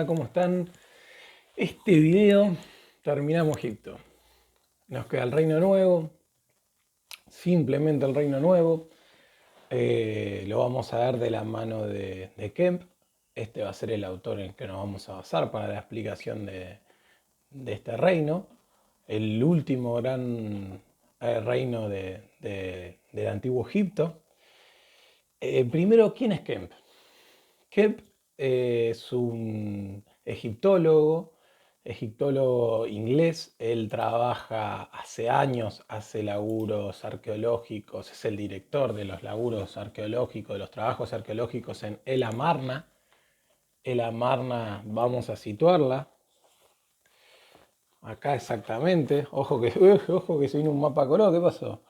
¿Cómo están? Este video terminamos Egipto. Nos queda el Reino Nuevo, simplemente el Reino Nuevo. Lo vamos a ver de la mano de Kemp. Este va a ser el autor en el que nos vamos a basar para la explicación de este reino. El último gran reino del antiguo Egipto. Primero, ¿quién es Kemp? Kemp es un egiptólogo inglés. Él trabaja hace años, hace laburos arqueológicos, es el director de los laburos arqueológicos, de los trabajos arqueológicos en El Amarna. El Amarna, vamos a situarla acá exactamente. Ojo que se vino un mapa color, ¿qué pasó?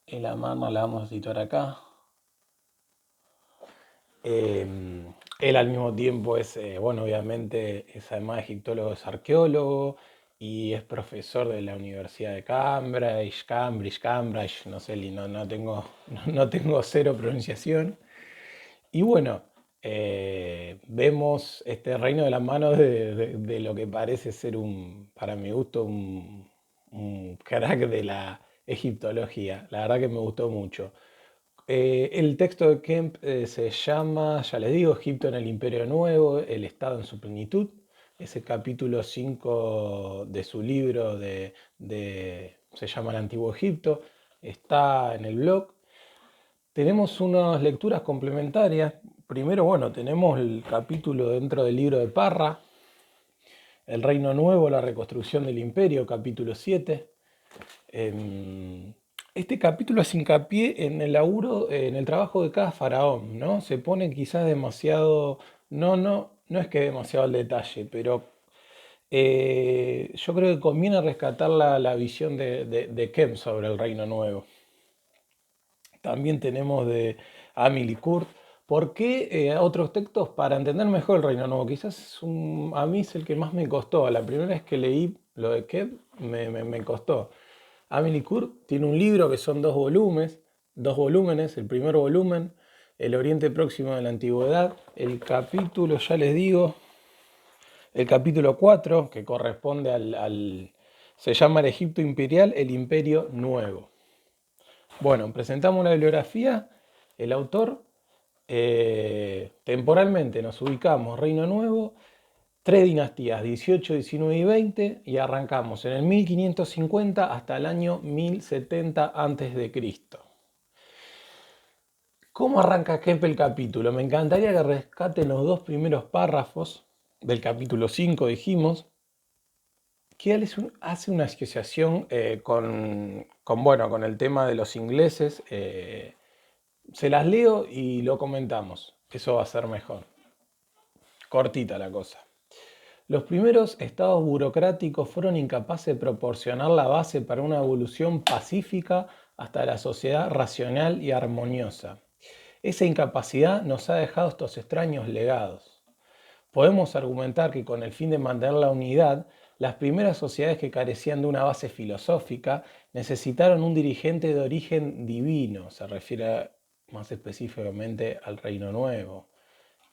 El Amarna la vamos a situar acá. Él al mismo tiempo es, bueno, obviamente es además de egiptólogo, es arqueólogo y es profesor de la Universidad de Cambridge, no sé, no tengo, no tengo cero pronunciación. Y bueno, vemos este reino de las manos de lo que parece ser para mi gusto, un crack de la egiptología. La verdad que me gustó mucho. El texto de Kemp se llama, ya les digo, Egipto en el Imperio Nuevo, el Estado en su plenitud. Es el capítulo 5 de su libro se llama El Antiguo Egipto. Está en el blog. Tenemos unas lecturas complementarias. Primero, bueno, tenemos el capítulo dentro del libro de Parra, El Reino Nuevo, la reconstrucción del imperio, capítulo 7. Este capítulo hace hincapié en el laburo, en el trabajo de cada faraón, ¿no? Se pone quizás demasiado, no es que demasiado al detalle, pero yo creo que conviene rescatar la visión de Kemp sobre el Reino Nuevo. También tenemos de Amelie Kurt. ¿Por qué otros textos para entender mejor el Reino Nuevo? Quizás a mí es el que más me costó. La primera vez que leí lo de Kemp me costó. Amelie Kurt tiene un libro que son dos volúmenes. El primer volumen, El Oriente Próximo de la Antigüedad. El capítulo, ya les digo, el capítulo 4 que corresponde se llama el Egipto Imperial, el Imperio Nuevo. Bueno, presentamos una bibliografía, el autor, temporalmente nos ubicamos Reino Nuevo, tres dinastías, 18, 19 y 20, y arrancamos en el 1550 hasta el año 1070 a.C. ¿Cómo arranca Kemp el capítulo? Me encantaría que rescaten los dos primeros párrafos del capítulo 5, dijimos, que él hace una asociación bueno, con el tema de los ingleses. Se las leo y lo comentamos. Eso va a ser mejor. Cortita la cosa. Los primeros estados burocráticos fueron incapaces de proporcionar la base para una evolución pacífica hasta la sociedad racional y armoniosa. Esa incapacidad nos ha dejado estos extraños legados. Podemos argumentar que con el fin de mantener la unidad, las primeras sociedades que carecían de una base filosófica necesitaron un dirigente de origen divino, se refiere más específicamente al Reino Nuevo,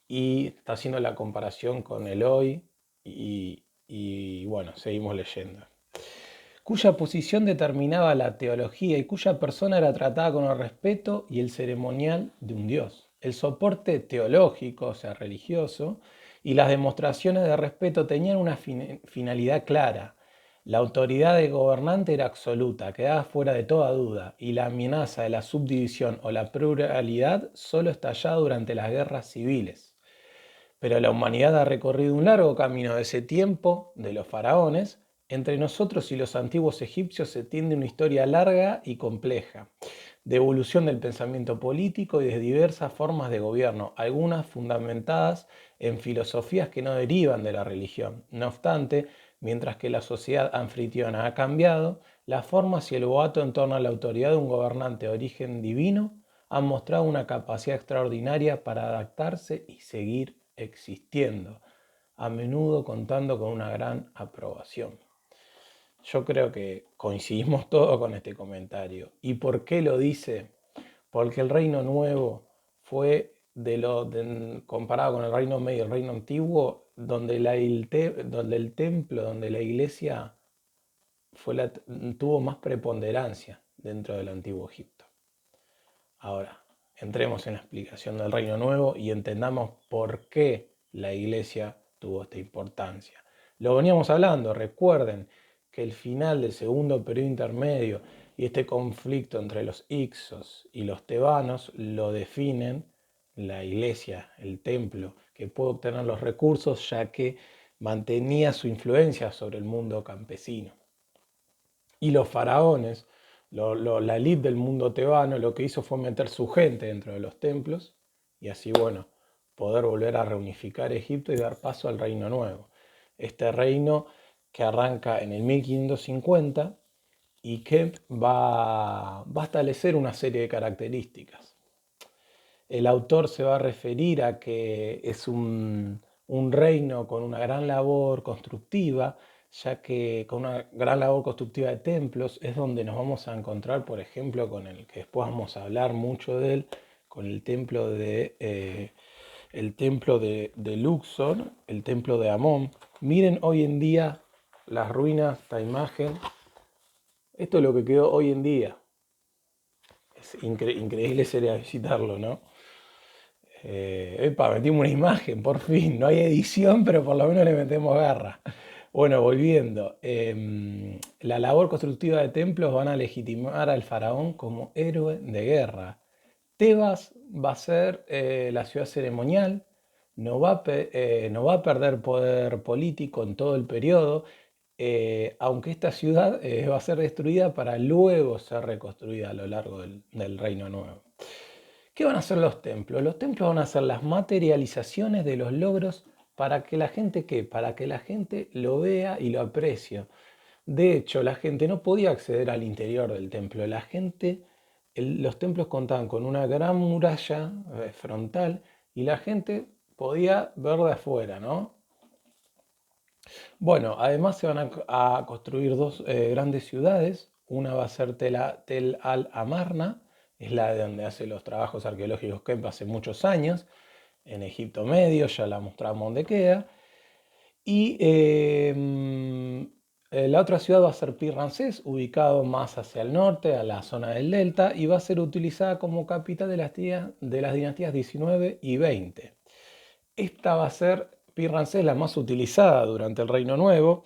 y está haciendo la comparación con el hoy y bueno, seguimos leyendo. Cuya posición determinaba la teología y cuya persona era tratada con el respeto y el ceremonial de un dios. El soporte teológico, o sea, religioso, y las demostraciones de respeto tenían una finalidad clara. La autoridad del gobernante era absoluta, quedaba fuera de toda duda, y la amenaza de la subdivisión o la pluralidad solo estallaba durante las guerras civiles. Pero la humanidad ha recorrido un largo camino de ese tiempo, de los faraones. Entre nosotros y los antiguos egipcios se tiende una historia larga y compleja, de evolución del pensamiento político y de diversas formas de gobierno, algunas fundamentadas en filosofías que no derivan de la religión. No obstante, mientras que la sociedad anfitriona ha cambiado, las formas y el boato en torno a la autoridad de un gobernante de origen divino han mostrado una capacidad extraordinaria para adaptarse y seguir existiendo, a menudo contando con una gran aprobación. Yo creo que coincidimos todos con este comentario. ¿Y por qué lo dice? Porque el Reino Nuevo fue comparado con el Reino Medio y el Reino Antiguo, donde el templo, donde la iglesia tuvo más preponderancia dentro del Antiguo Egipto. Ahora, entremos en la explicación del Reino Nuevo y entendamos por qué la iglesia tuvo esta importancia. Lo veníamos hablando, recuerden que el final del segundo periodo intermedio y este conflicto entre los Hicsos y los tebanos lo definen la iglesia, el templo, que puede obtener los recursos ya que mantenía su influencia sobre el mundo campesino. Y los faraones, la élite del mundo tebano, lo que hizo fue meter su gente dentro de los templos y así, bueno, poder volver a reunificar Egipto y dar paso al reino nuevo. Este reino que arranca en el 1550 y que va a establecer una serie de características. El autor se va a referir a que es un reino con una gran labor constructiva, ya que con una gran labor constructiva de templos es donde nos vamos a encontrar, por ejemplo, con el que después vamos a hablar mucho de él, con el templo de Luxor, el templo de Amón. Miren hoy en día las ruinas, esta imagen, esto es lo que quedó hoy en día. Es increíble sería visitarlo, ¿no? Metimos una imagen, por fin. No hay edición, pero por lo menos le metemos garra. Bueno, volviendo. La labor constructiva de templos van a legitimar al faraón como héroe de guerra. Tebas va a ser la ciudad ceremonial, no va a perder poder político en todo el periodo, aunque esta ciudad va a ser destruida para luego ser reconstruida a lo largo del Reino Nuevo. ¿Qué van a hacer los templos? Los templos van a ser las materializaciones de los logros para que la gente, ¿qué? Para que la gente lo vea y lo aprecie. De hecho, la gente no podía acceder al interior del templo. Los templos contaban con una gran muralla frontal y la gente podía ver de afuera, ¿no? Bueno, además se van a construir dos grandes ciudades. Una va a ser Tel al-Amarna, es la de donde hace los trabajos arqueológicos Kemp hace muchos años, en Egipto Medio, ya la mostramos donde queda. Y la otra ciudad va a ser Pi Ramsés, ubicado más hacia el norte, a la zona del delta, y va a ser utilizada como capital de las dinastías 19 y 20. Esta va a ser Pi Ramsés la más utilizada durante el Reino Nuevo,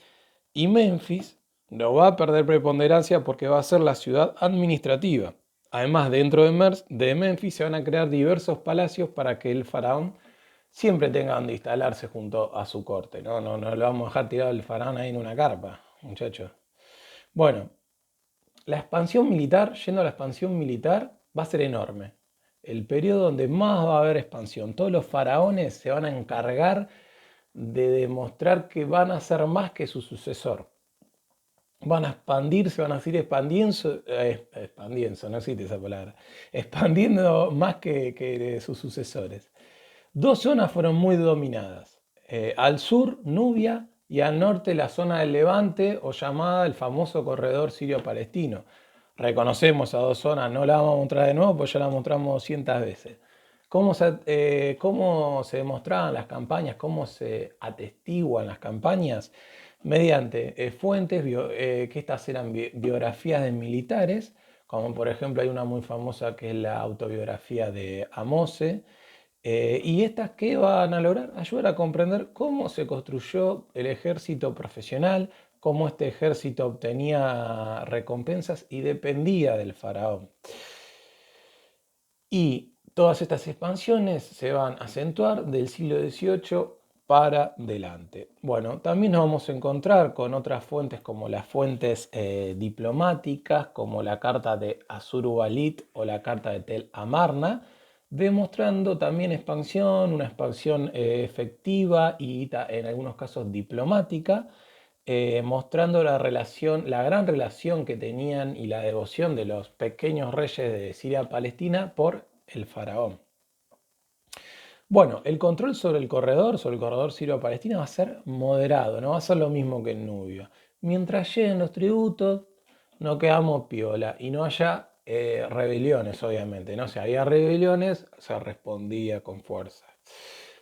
y Memphis no va a perder preponderancia porque va a ser la ciudad administrativa. Además, dentro de Memphis se van a crear diversos palacios para que el faraón siempre tenga donde instalarse junto a su corte. No lo vamos a dejar tirado el faraón ahí en una carpa, muchachos. Bueno, la expansión militar, yendo a la expansión militar, va a ser enorme. El periodo donde más va a haber expansión. Todos los faraones se van a encargar de demostrar que van a ser más que su sucesor. Van a expandirse, van a seguir expandiendo, no existe esa palabra, expandiendo más que sus sucesores. Dos zonas fueron muy dominadas. Al sur, Nubia, y al norte, la zona del Levante, o llamada el famoso corredor sirio-palestino. Reconocemos a dos zonas, no la vamos a mostrar de nuevo, pues ya la mostramos 200 veces. ¿Cómo se demostraban las campañas? ¿Cómo se atestiguan las campañas? Mediante fuentes, que estas eran biografías de militares, como por ejemplo hay una muy famosa que es la autobiografía de Amose, y estas que van a lograr ayudar a comprender cómo se construyó el ejército profesional, cómo este ejército obtenía recompensas y dependía del faraón. Y todas estas expansiones se van a acentuar del siglo XVIII para adelante. Bueno, también nos vamos a encontrar con otras fuentes como las fuentes diplomáticas, como la carta de Assurbanipal o la carta de Tel Amarna, demostrando también una expansión efectiva y en algunos casos diplomática, mostrando la gran relación que tenían y la devoción de los pequeños reyes de Siria-Palestina por el faraón. Bueno, el control sobre el corredor sirio-palestino va a ser moderado, no va a ser lo mismo que en Nubia. Mientras lleguen los tributos, no quedamos piola y no haya rebeliones, obviamente, ¿no? Si había rebeliones, se respondía con fuerza.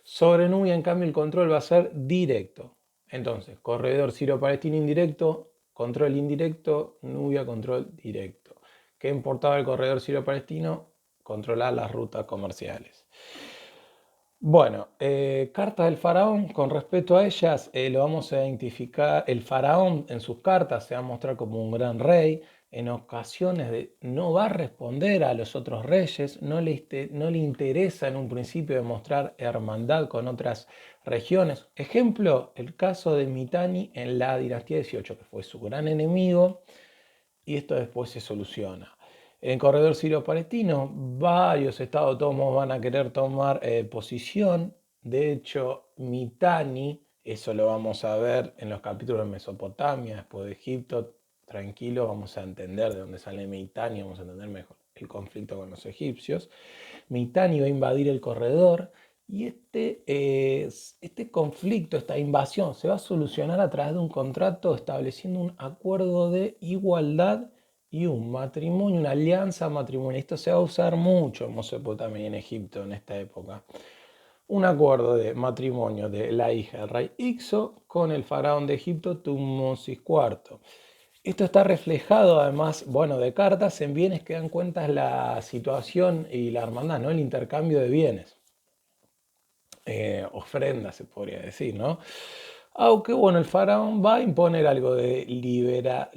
Sobre Nubia, en cambio, el control va a ser directo. Entonces, corredor sirio-palestino indirecto, control indirecto, Nubia, control directo. ¿Qué importaba el corredor sirio-palestino? Controlar las rutas comerciales. Bueno, cartas del faraón, con respecto a ellas, lo vamos a identificar. El faraón en sus cartas se va a mostrar como un gran rey. En ocasiones no va a responder a los otros reyes, no le interesa en un principio demostrar hermandad con otras regiones. Ejemplo, el caso de Mitanni en la dinastía 18, que fue su gran enemigo, y esto después se soluciona. En corredor sirio-palestino, varios estados todos van a querer tomar posición. De hecho, Mitanni, eso lo vamos a ver en los capítulos de Mesopotamia, después de Egipto. Tranquilo, vamos a entender de dónde sale Mitanni, vamos a entender mejor el conflicto con los egipcios. Mitanni va a invadir el corredor y este conflicto, esta invasión, se va a solucionar a través de un contrato estableciendo un acuerdo de igualdad y un matrimonio, una alianza matrimonial. Esto se va a usar mucho en Mesopotamia y en Egipto en esta época. Un acuerdo de matrimonio de la hija del rey Ixo con el faraón de Egipto, Tutmosis IV. Esto está reflejado además, bueno, de cartas en bienes que dan cuenta de la situación y la hermandad, ¿no? El intercambio de bienes. Ofrenda se podría decir, ¿no? Aunque bueno, el faraón va a imponer algo de liderazgo.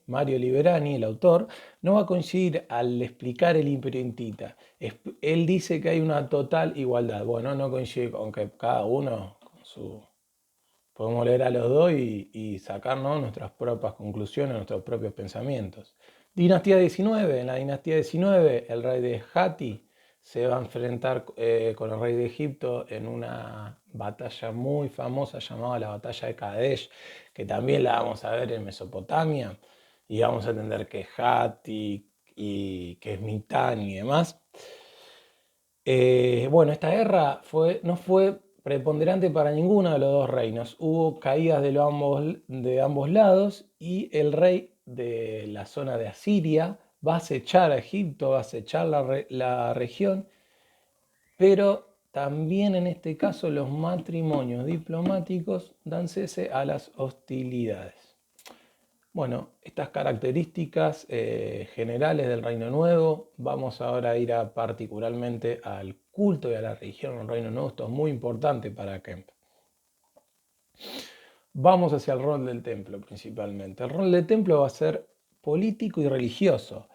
Mario Liberani, el autor, no va a coincidir al explicar el imperio hitita. Él dice que hay una total igualdad. Bueno, no coincide con que cada uno con su... Podemos leer a los dos y sacarnos nuestras propias conclusiones, nuestros propios pensamientos. Dinastía 19. En la dinastía 19, el rey de Hatti se va a enfrentar con el rey de Egipto en una batalla muy famosa llamada la batalla de Kadesh, que también la vamos a ver en Mesopotamia, y vamos a entender que es Hatti y que es Mitanni y demás. Bueno, esta guerra no fue preponderante para ninguno de los dos reinos. Hubo caídas de ambos lados y el rey de la zona de Asiria va a acechar a Egipto, va a acechar la región, pero también en este caso los matrimonios diplomáticos dan cese a las hostilidades. Bueno, estas características generales del Reino Nuevo, vamos ahora a ir particularmente al culto y a la religión del Reino Nuevo. Esto es muy importante para Kemp. Vamos hacia el rol del templo principalmente. El rol del templo va a ser político y religioso.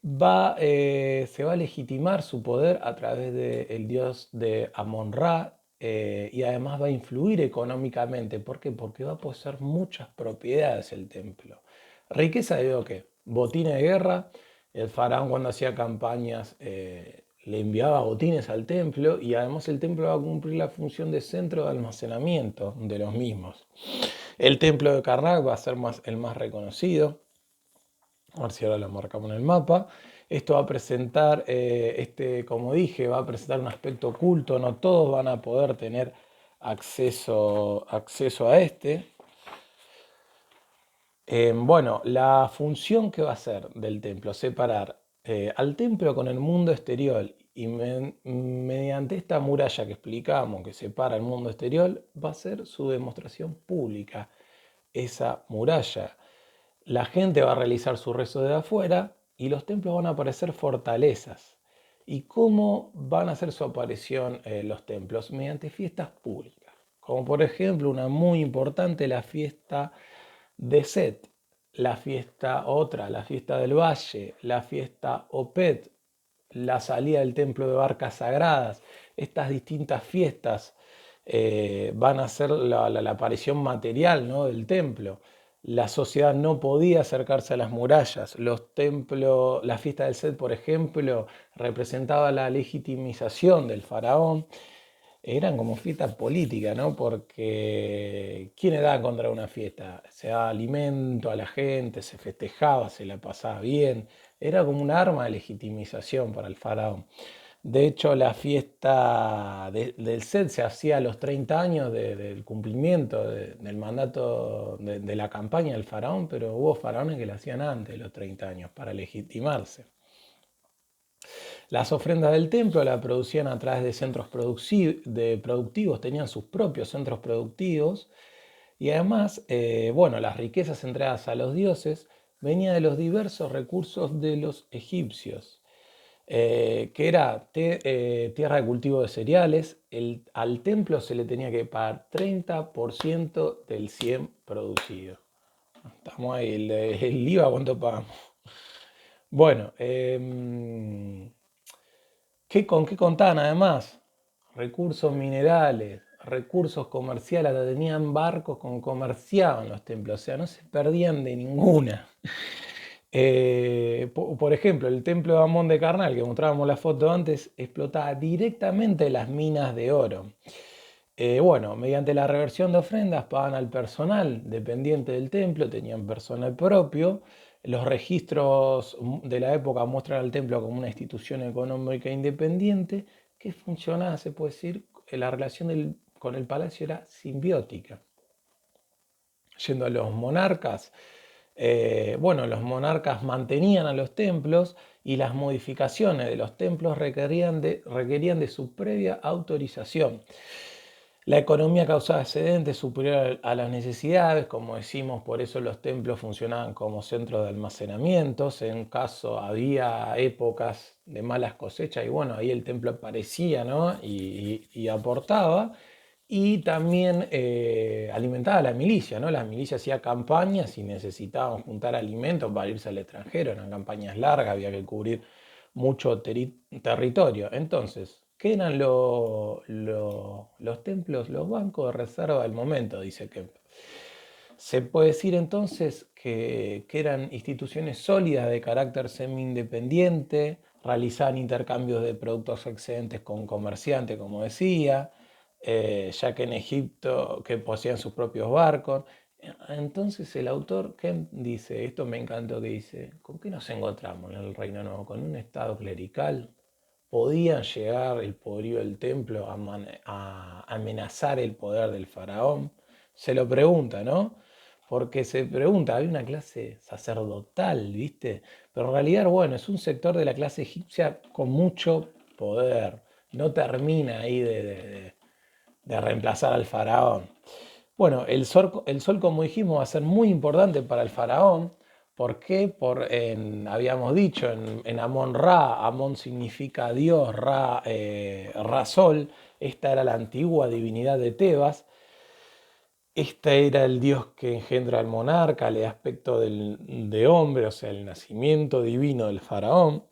Se va a legitimar su poder a través del dios de Amon-Ra, y además va a influir económicamente. ¿Por qué? Porque va a poseer muchas propiedades el templo. Riqueza de qué? Botines de guerra. El faraón cuando hacía campañas le enviaba botines al templo y además el templo va a cumplir la función de centro de almacenamiento de los mismos. El templo de Karnak va a ser el más reconocido. A ver si ahora lo marcamos en el mapa. Esto va a presentar, como dije, va a presentar un aspecto oculto. No todos van a poder tener acceso a este. Bueno, la función que va a ser del templo, separar al templo con el mundo exterior y mediante esta muralla que explicamos, que separa el mundo exterior, va a ser su demostración pública, esa muralla. La gente va a realizar su rezo de afuera y los templos van a parecer fortalezas. ¿Y cómo van a hacer su aparición los templos? Mediante fiestas públicas, como por ejemplo una muy importante, la fiesta de Set, la fiesta del Valle, la fiesta Opet, la salida del templo de barcas sagradas. Estas distintas fiestas van a ser la aparición material, ¿no?, del templo. La sociedad no podía acercarse a las murallas. Los templos, la fiesta del Set, por ejemplo, representaba la legitimización del faraón. Eran como fiestas políticas, ¿no? Porque ¿quién da contra una fiesta? Se daba alimento a la gente, se festejaba, se la pasaba bien. Era como un arma de legitimización para el faraón. De hecho, la fiesta del Set se hacía a los 30 años del cumplimiento del mandato de la campaña del faraón, pero hubo faraones que la hacían antes de los 30 años para legitimarse. Las ofrendas del templo la producían a través de centros productivos, tenían sus propios centros productivos y además, bueno, las riquezas entregadas a los dioses venían de los diversos recursos de los egipcios, que era tierra de cultivo de cereales. Al templo se le tenía que pagar 30% del 100 producido. Estamos ahí, el IVA, ¿cuánto pagamos? Bueno, ¿con qué contaban además? Recursos minerales, recursos comerciales, hasta tenían barcos con comerciaban los templos, o sea, no se perdían de ninguna. Por ejemplo, el templo de Amón de Karnak, que mostrábamos la foto antes, explotaba directamente las minas de oro. Bueno, mediante la reversión de ofrendas pagaban al personal dependiente del templo, tenían personal propio. Los registros de la época muestran al templo como una institución económica independiente que funcionaba, se puede decir, la relación con el palacio era simbiótica. Yendo a los monarcas, bueno, los monarcas mantenían a los templos y las modificaciones de los templos requerían de su previa autorización. La economía causaba excedentes superior a las necesidades, como decimos, por eso los templos funcionaban como centros de almacenamientos. En caso había épocas de malas cosechas y bueno, ahí el templo aparecía, ¿no? y aportaba. Y también alimentaba a la milicia, ¿no? La milicia hacía campañas y necesitaban juntar alimentos para irse al extranjero. Eran campañas largas, había que cubrir mucho territorio. Entonces, ¿qué eran los templos? Los bancos de reserva del momento, dice Kemp. Se puede decir entonces que eran instituciones sólidas de carácter semi-independiente, realizaban intercambios de productos excedentes con comerciantes, como decía, ya que en Egipto que poseían sus propios barcos. Entonces el autor Kemp dice, esto me encantó que dice, ¿con qué nos encontramos en el Reino Nuevo? Con un estado clerical. ¿Podía llegar el poderío del templo a amenazar el poder del faraón? Se lo pregunta, ¿no? Porque se pregunta, hay una clase sacerdotal, ¿viste? Pero en realidad, bueno, es un sector de la clase egipcia con mucho poder. No termina ahí de reemplazar al faraón. Bueno, el sol, como dijimos, va a ser muy importante para el faraón. ¿Por qué? Habíamos dicho en Amón Ra, Amón significa Dios, Ra Sol. Esta era la antigua divinidad de Tebas. Este era el dios que engendra al monarca, el aspecto de hombre, o sea, el nacimiento divino del faraón.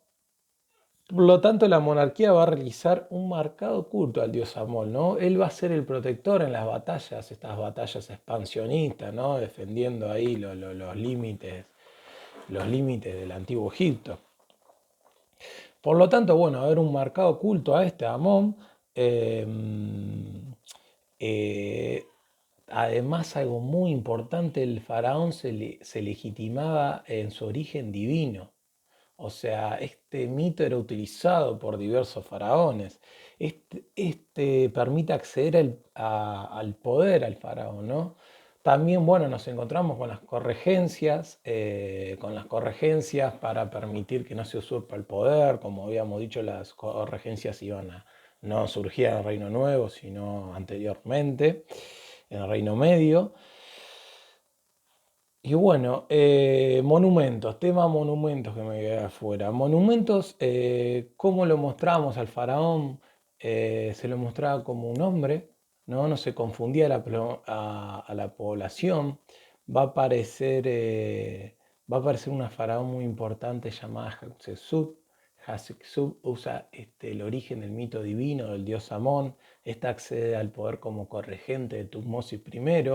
Por lo tanto, la monarquía va a realizar un marcado culto al dios Amón, ¿no? Él va a ser el protector en las batallas, estas batallas expansionistas, ¿no? Defendiendo ahí los límites del antiguo Egipto. Por lo tanto, bueno, va a haber un marcado culto a este Amón. eh, eh, Además, algo muy importante, el faraón se legitimaba en su origen divino. O sea, este mito era utilizado por diversos faraones. Este permite acceder al poder al faraón, ¿no? También, bueno, nos encontramos con las corregencias para permitir que no se usurpe el poder. Como habíamos dicho, las corregencias no surgían en el Reino Nuevo, sino anteriormente, en el Reino Medio. Y bueno, monumentos, tema monumentos que me quedé afuera. Monumentos, ¿cómo lo mostramos al faraón? Se lo mostraba como un hombre, ¿no? No se confundía a la población. Va a aparecer, eh, va a aparecer una faraón muy importante llamada Hatshepsut. Hatshepsut usa el origen del mito divino del dios Amón. Esta accede al poder como corregente de Tutmosis I.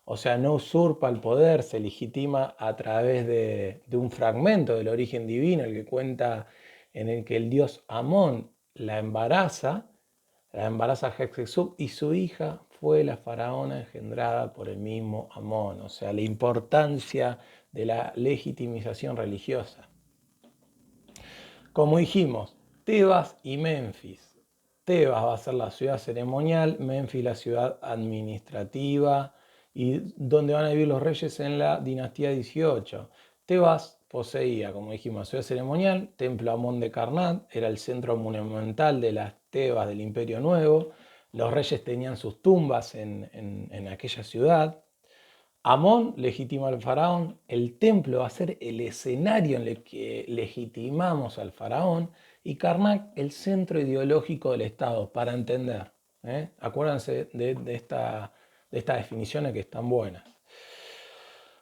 O sea, no usurpa el poder, se legitima a través de un fragmento del origen divino, el que cuenta en el que el dios Amón la embaraza Hatshepsut y su hija fue la faraona engendrada por el mismo Amón. O sea, la importancia de la legitimización religiosa. Como dijimos, Tebas y Menfis. Tebas va a ser la ciudad ceremonial, Menfis la ciudad administrativa y donde van a vivir los reyes en la dinastía 18. Tebas poseía, como dijimos, la ciudad ceremonial, Templo Amón de Karnak, era el centro monumental de las Tebas del Imperio Nuevo. Los reyes tenían sus tumbas en aquella ciudad. Amón legitima al faraón, el templo va a ser el escenario en el que legitimamos al faraón y Karnak el centro ideológico del Estado, para entender. Acuérdense de estas definiciones que están buenas.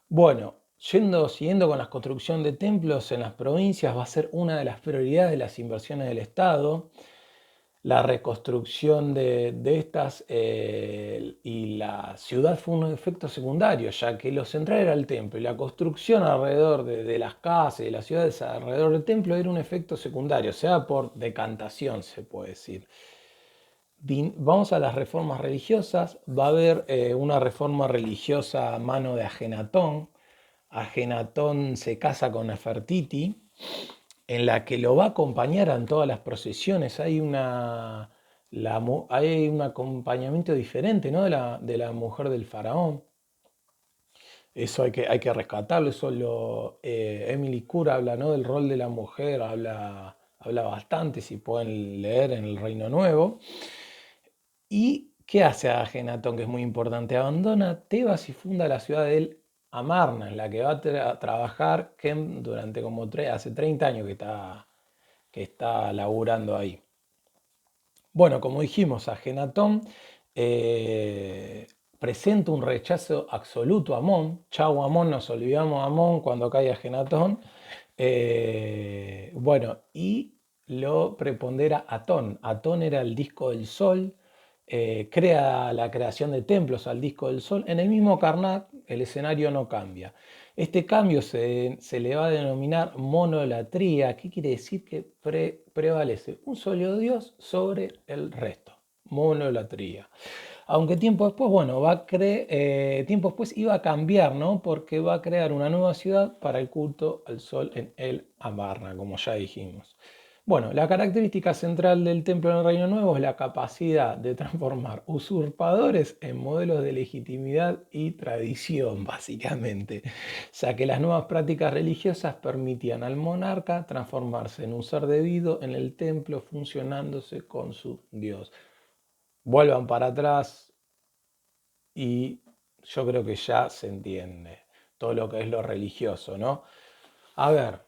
Bueno, siguiendo con la construcción de templos en las provincias, va a ser una de las prioridades de las inversiones del Estado. La reconstrucción de estas y la ciudad fue un efecto secundario, ya que lo central era el templo y la construcción alrededor de las casas y de las ciudades alrededor del templo era un efecto secundario, o sea, por decantación se puede decir. Vamos a las reformas religiosas. Va a haber una reforma religiosa a mano de Ajenatón. Ajenatón se casa con Nefertiti, en la que lo va a acompañar en todas las procesiones. Hay un acompañamiento diferente, ¿no? de la mujer del faraón. Eso hay que rescatarlo. Emily Cura habla, ¿no? del rol de la mujer, habla bastante, si pueden leer en el Reino Nuevo. ¿Y qué hace Ajenatón, que es muy importante? Abandona Tebas y funda la ciudad de Amarna, en la que va a trabajar Kem durante hace 30 años que está laburando ahí. Bueno, como dijimos, Ajenatón presenta un rechazo absoluto a Amón. Chau Amón, nos olvidamos a Amón cuando cae Ajenatón. Bueno, y lo prepondera Atón. Atón era el disco del sol, crea la creación de templos al disco del sol. En el mismo Karnak el escenario no cambia. Este cambio se le va a denominar monolatría. ¿Qué quiere decir? Que prevalece un solo Dios sobre el resto. Monolatría. Aunque tiempo después, bueno, tiempo después iba a cambiar, ¿no? Porque va a crear una nueva ciudad para el culto al sol en el Amarna, como ya dijimos. Bueno, la característica central del templo en el Reino Nuevo es la capacidad de transformar usurpadores en modelos de legitimidad y tradición, básicamente, ya que las nuevas prácticas religiosas permitían al monarca transformarse en un ser debido en el templo, funcionándose con su Dios. Vuelvan para atrás y yo creo que ya se entiende todo lo que es lo religioso, ¿no? A ver,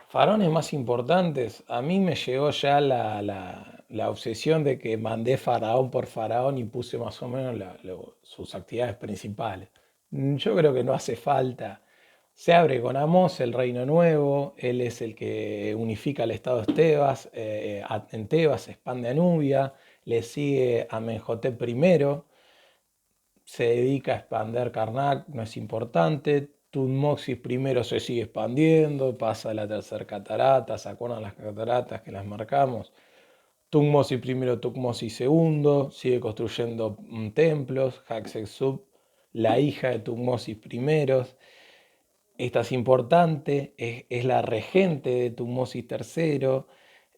faraones más importantes, a mí me llegó ya la obsesión de que mandé faraón por faraón y puse más o menos sus actividades principales. Yo creo que no hace falta. Se abre con Amós, el Reino Nuevo, él es el que unifica el estado de Tebas, en Tebas se expande a Nubia, le sigue Amenhotep I, se dedica a expandir Karnak, no es importante. Tutmosis I se sigue expandiendo, pasa a la tercera catarata, ¿se acuerdan las cataratas que las marcamos? Tutmosis I, Tutmosis II, sigue construyendo templos. Hatshepsut, la hija de Tutmosis I, esta es importante, es la regente de Tutmosis III,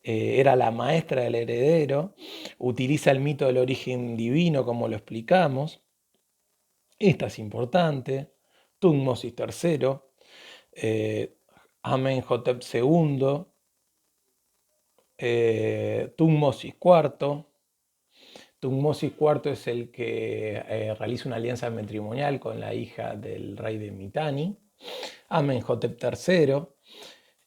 era la maestra del heredero, utiliza el mito del origen divino como lo explicamos. Esta es importante. Tutmosis III, Amenhotep II, Tutmosis IV. Tutmosis IV es el que realiza una alianza matrimonial con la hija del rey de Mitanni. Amenhotep III,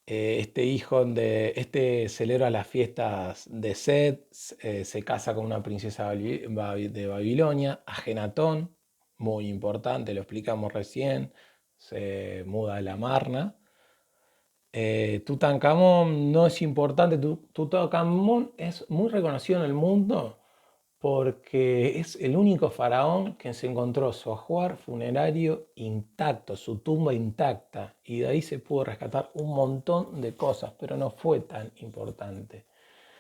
este celebra las fiestas de Set, se casa con una princesa de Babilonia. Ajenatón, muy importante, lo explicamos recién, se muda a la Marna. Tutankamón no es importante. Tutankamón es muy reconocido en el mundo porque es el único faraón que se encontró su ajuar funerario intacto, su tumba intacta, y de ahí se pudo rescatar un montón de cosas, pero no fue tan importante.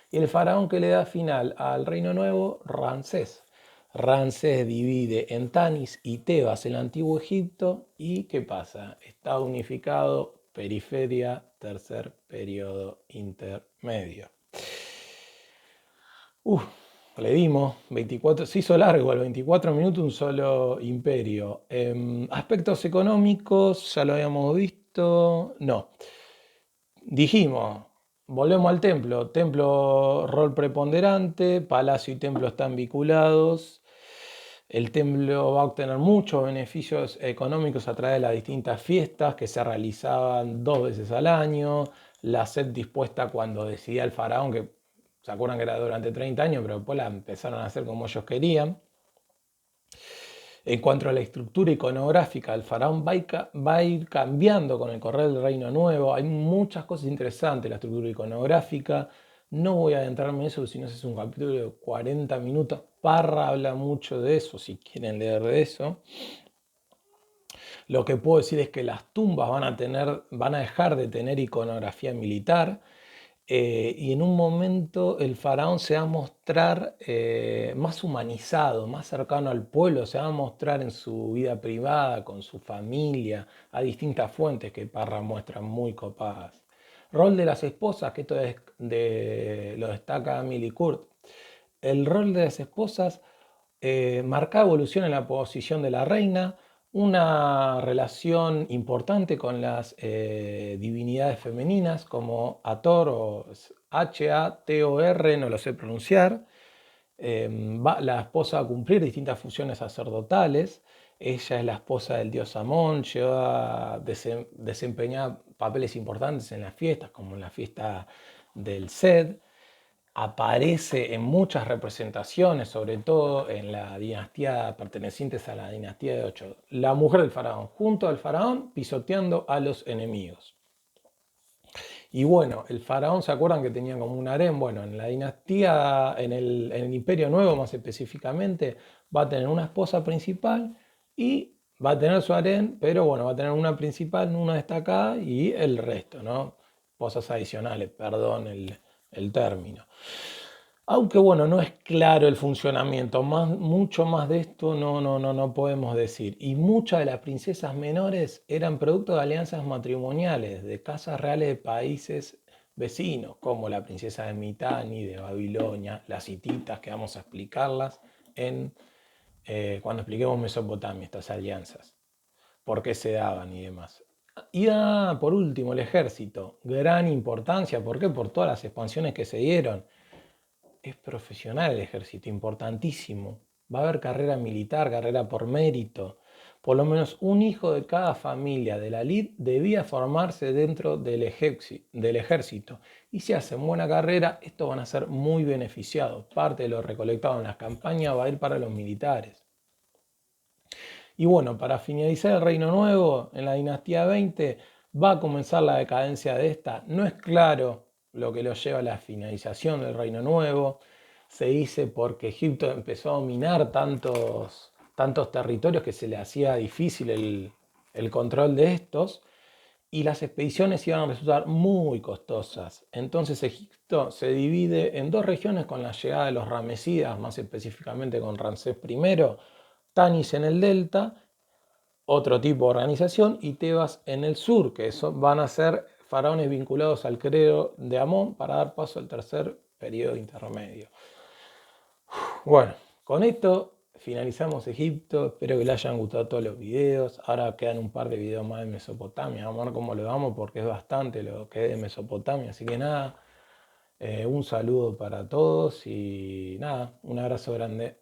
Y el faraón que le da final al Reino Nuevo, Ramsés. Ramsés divide en Tanis y Tebas el antiguo Egipto, y ¿qué pasa? Está unificado, periferia, tercer periodo intermedio. Uf, le dimos 24, se hizo largo, el 24 minutos un solo imperio. Aspectos económicos, ya lo habíamos visto. No. Dijimos, volvemos al templo. Templo, rol preponderante, palacio y templo están vinculados. El templo va a obtener muchos beneficios económicos a través de las distintas fiestas que se realizaban 2 veces al año. La sed dispuesta cuando decidía el faraón, que se acuerdan que era durante 30 años, pero después la empezaron a hacer como ellos querían. En cuanto a la estructura iconográfica, el faraón va a ir cambiando con el correr del Reino Nuevo. Hay muchas cosas interesantes en la estructura iconográfica. No voy a adentrarme en eso, si no es un capítulo de 40 minutos. Parra habla mucho de eso, si quieren leer de eso. Lo que puedo decir es que las tumbas van a dejar de tener iconografía militar. Y en un momento el faraón se va a mostrar más humanizado, más cercano al pueblo, se va a mostrar en su vida privada, con su familia, a distintas fuentes que Parra muestra muy copadas. Rol de las esposas, que lo destaca Emily Kurt. El rol de las esposas marca evolución en la posición de la reina, una relación importante con las divinidades femeninas como Hathor o Hathor, no lo sé pronunciar. La esposa va a cumplir distintas funciones sacerdotales. Ella es la esposa del dios Amón, lleva a desempeñar papeles importantes en las fiestas, como en la fiesta del Sed. Aparece en muchas representaciones, sobre todo en la dinastía pertenecientes a la dinastía de Ocho. La mujer del faraón, junto al faraón, pisoteando a los enemigos. Y bueno, el faraón, ¿se acuerdan que tenía como un harén? Bueno, en la dinastía, en el Imperio Nuevo más específicamente, va a tener una esposa principal y va a tener su harén, pero bueno, va a tener una principal, una destacada y el resto, ¿no? Esposas adicionales, perdón el término. Aunque bueno, no es claro el funcionamiento, mucho más de esto no podemos decir. Y muchas de las princesas menores eran producto de alianzas matrimoniales de casas reales de países vecinos, como la princesa de Mitanni, de Babilonia, las hititas, que vamos a explicarlas cuando expliquemos Mesopotamia, estas alianzas, por qué se daban y demás. Y por último, el ejército, gran importancia, ¿por qué? Por todas las expansiones que se dieron. Es profesional el ejército, importantísimo. Va a haber carrera militar, carrera por mérito. Por lo menos un hijo de cada familia de la lid debía formarse dentro del ejército. Y si hacen buena carrera, estos van a ser muy beneficiados. Parte de lo recolectado en las campañas va a ir para los militares. Y bueno, para finalizar el Reino Nuevo, en la dinastía 20, va a comenzar la decadencia de esta. No es claro lo que lo lleva a la finalización del Reino Nuevo. Se dice porque Egipto empezó a dominar tantos territorios que se le hacía difícil el control de estos y las expediciones iban a resultar muy costosas. Entonces Egipto se divide en dos regiones con la llegada de los ramesidas, más específicamente con Ramsés I, Tanis en el delta, otro tipo de organización, y Tebas en el sur, que van a ser faraones vinculados al credo de Amón para dar paso al tercer periodo intermedio. Bueno, con esto finalizamos Egipto. Espero que les hayan gustado todos los videos. Ahora quedan un par de videos más de Mesopotamia. Vamos a ver cómo lo damos porque es bastante lo que es de Mesopotamia. Así que nada, un saludo para todos y nada, un abrazo grande.